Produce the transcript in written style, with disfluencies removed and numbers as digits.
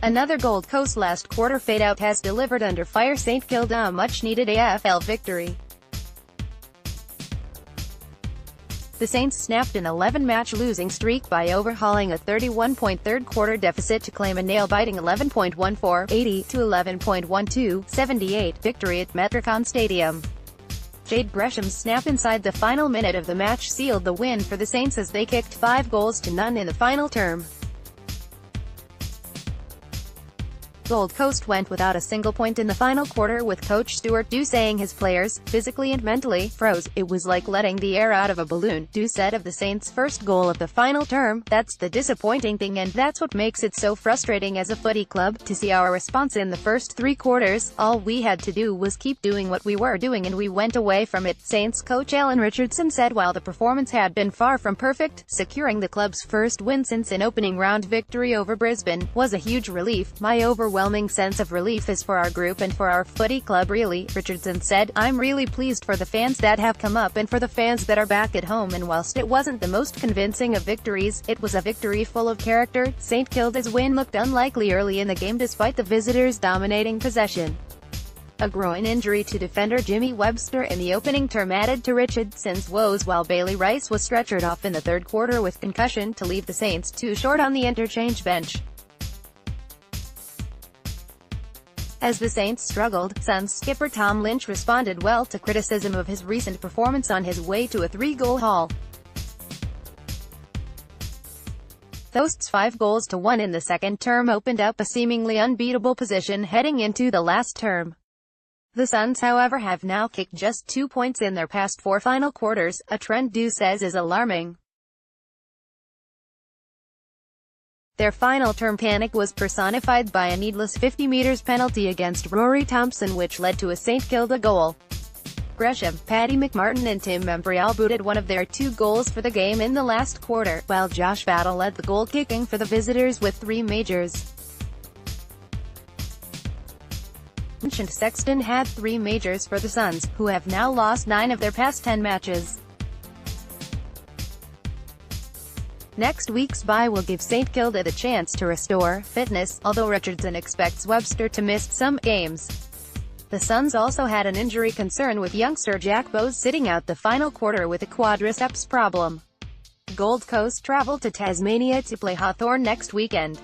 Another Gold Coast last quarter fade-out has delivered under fire St Kilda a much-needed AFL victory. The Saints snapped an 11-match losing streak by overhauling a 31-point third-quarter deficit to claim a nail-biting 11.14, 80 to 11.12, 78 victory at Metricon Stadium. Jade Gresham's snap inside the final minute of the match sealed the win for the Saints as they kicked 5-0 in the final term. Gold Coast went without a single point in the final quarter, with coach Stuart Dew saying his players, physically and mentally, froze. "It was like letting the air out of a balloon," Dew said of the Saints' first goal of the final term. "That's the disappointing thing, and that's what makes it so frustrating as a footy club, to see our response in the first 3 quarters. All we had to do was keep doing what we were doing and we went away from it," Saints coach Alan Richardson said. While the performance had been far from perfect, securing the club's first win since an opening round victory over Brisbane was a huge relief. "My overwhelming sense of relief is for our group and for our footy club, really," Richardson said. "I'm really pleased for the fans that have come up and for the fans that are back at home, and whilst it wasn't the most convincing of victories, it was a victory full of character." St Kilda's win looked unlikely early in the game despite the visitors dominating possession. A groin injury to defender Jimmy Webster in the opening term added to Richardson's woes, while Bailey Rice was stretchered off in the third quarter with concussion to leave the Saints 2 short on the interchange bench. As the Saints struggled, Suns skipper Tom Lynch responded well to criticism of his recent performance on his way to a 3-goal haul. Thost's 5-1 in the second term opened up a seemingly unbeatable position heading into the last term. The Suns, however, have now kicked just 2 points in their past 4 final quarters, a trend Dew says is alarming. Their final term panic was personified by a needless 50 meters penalty against Rory Thompson, which led to a St Kilda goal. Gresham, Paddy McMartin and Tim Membrial booted one of their 2 goals for the game in the last quarter, while Josh Battle led the goal-kicking for the visitors with 3 majors. Lynch and Sexton had 3 majors for the Suns, who have now lost 9 of their past 10 matches. Next week's bye will give St Kilda the chance to restore fitness, although Richardson expects Webster to miss some games. The Suns also had an injury concern, with youngster Jack Bowes sitting out the final quarter with a quadriceps problem. Gold Coast travel to Tasmania to play Hawthorn next weekend.